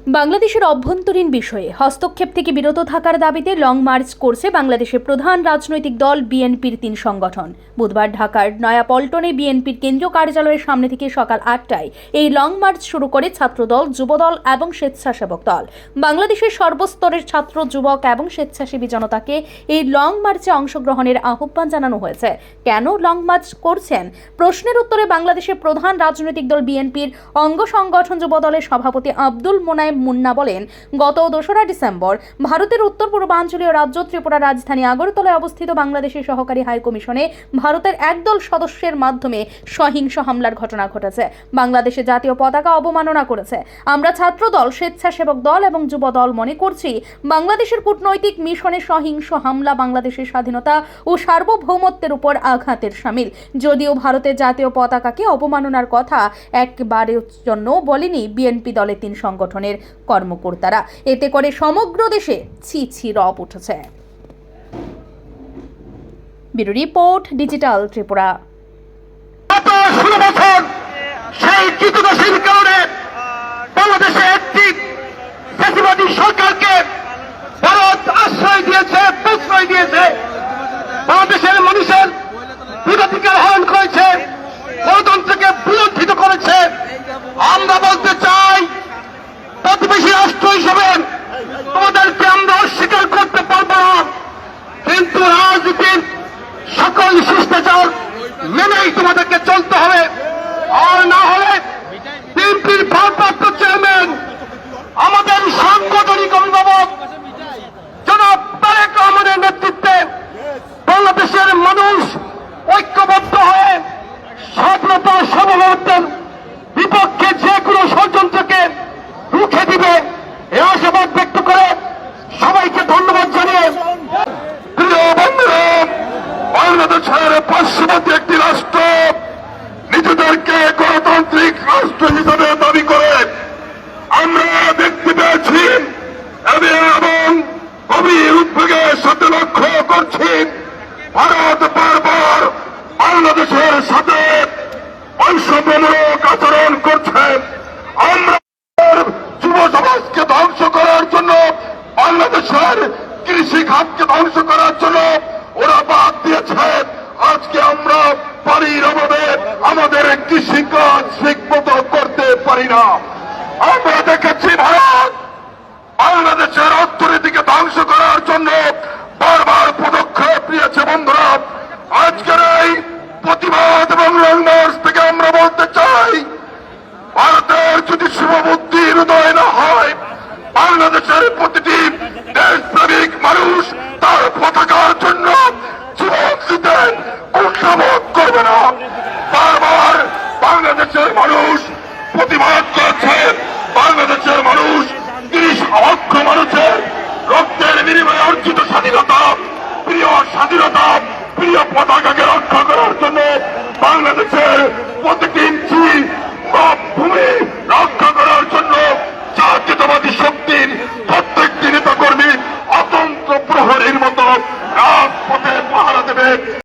বাংলাদেশের অভ্যন্তরীণ বিষয়ে হস্তক্ষেপ থেকে বিরত থাকার দাবিতে লং মার্চ করছে বাংলাদেশের প্রধান রাজনৈতিক দল বিএনপির ৩ সংগঠন। বুধবার ঢাকার নয়াপল্টনে বিএনপির কেন্দ্রীয় কার্যালয়ের সামনে থেকে সকাল ৮টায় এই লং মার্চ শুরু করে ছাত্রদল, যুবদল এবং স্বেচ্ছাসেবক দল। বাংলাদেশের সর্বস্তরের ছাত্র, যুবক এবং স্বেচ্ছাসেবী জনতাকে এই লং মার্চে অংশগ্রহণের আহ্বান জানানো হয়েছে। কেন লং মার্চ করছেন প্রশ্নের উত্তরে বাংলাদেশের প্রধান রাজনৈতিক দল বিএনপির অঙ্গ সংগঠন যুবদলের সভাপতি আব্দুল মোনায়েম মুন্না বলেন, গত ২রা ডিসেম্বর ভারতের উত্তর পূর্বাঞ্চলীয় রাজ্য ত্রিপুরার রাজধানী আগরতলায় অবস্থিত বাংলাদেশের সহকারী হাইকমিশনে ভারতের একদল সদস্যের মাধ্যমে সহিংস হামলার ঘটনা ঘটেছে। বাংলাদেশের জাতীয় পতাকা অবমাননা করেছে। আমরা ছাত্রদল, স্বেচ্ছাসেবক দল এবং যুব দল মনে করছি বাংলাদেশের কূটনৈতিক মিশনে সহিংস হামলা বাংলাদেশের স্বাধীনতা ও সার্বভৌমত্বের উপর আঘাতের শামিল। যদিও ভারতের জাতীয় পতাকাকে অবমাননার কথা একবারের জন্য বলেনি বিএনপি দলের ৩ সংগঠনের কর্মকর্তারা। এতে করে সমগ্র দেশে ছি রব উঠেছে। Bureau report, digital Tripura. সেই কৃতদাসীর কারণে বাংলাদেশে একটি ফ্যাসিবাদী সরকারকে ভারত আশ্রয় দিয়েছে, প্রশ্রয় দিয়েছে। বাংলাদেশের মানুষের ভোটাধিকার হরণ করেছে, গণতন্ত্রকে বিরোধিত করেছে। আমরা বলতে চাই, প্রতিবেশী রাষ্ট্র হিসেবে তোমাদেরকে আমরা অস্বীকার করতে পারবো না, কিন্তু রাজনীতির সকল শিষ্টাচার মেনেই তোমাদেরকে চলতে হবে। আর না হলে বিএনপির ভারপ্রাপ্ত চেয়ারম্যান, আমাদের সাংগঠনিক অভিভাবক জনাব তারেক রহমানের নেতৃত্বে বাংলাদেশের মানুষ ঐক্যবদ্ধ হয়ে স্বাধীনতা সার্বভৌমত্বের বিপক্ষে যে কোনো ষড়যন্ত্রকে রুখে দিবে এই আশাবাদ ব্যক্ত করে সবাইকে ধন্যবাদ জানিয়ে, প্রিয় বন্ধুরা, বাংলাদেশের পার্শ্ববর্তী একটি রাষ্ট্র নিজেদেরকে গণতান্ত্রিক রাষ্ট্র হিসেবে দাবি করে আমরা দেখতে পেয়েছি এবং গভীর উদ্বেগের সাথে লক্ষ্য করছি ভারত বারবার বাংলাদেশের সাথে বৈষম্যমূলক আচরণ করছে। আমরা যুব সমাজকে ধ্বংস করার জন্য, বাংলাদেশের কৃষি খাতকে ধ্বংস করার জন্য ওরা বাদ দিয়েছে। আজকে আমরা পানির অভাবে আমাদের কৃষিকাজ ঠিক মতো করতে পারি না। আমরা দেখেছি ভারত বাংলাদেশের অর্থনীতিকে ধ্বংস করার জন্য বারবার পদক্ষেপ নিয়েছে। বন্ধুরা, আজকের এই প্রতিবাদ এবং লং মার্চ থেকে আমরা বলতে চাই, ভারতের যদি শুভবুদ্ধি হৃদয় না হয়, বাংলাদেশের প্রতিটি দেশপ্রেমিক মানুষ তার পতাকার জন্য জীবন দিতে কুণ্ঠাবোধ করবে না। বারবার বাংলাদেশের মানুষ প্রতিবাদ করছে। বাংলাদেশের মানুষ ৩০ লক্ষ মানুষের রক্তের বিনিময়ে অর্জিত স্বাধীনতা, প্রিয় পতাকাকে রক্ষা করার জন্য বাংলাদেশের প্রতিটি ইঞ্চি ভূমি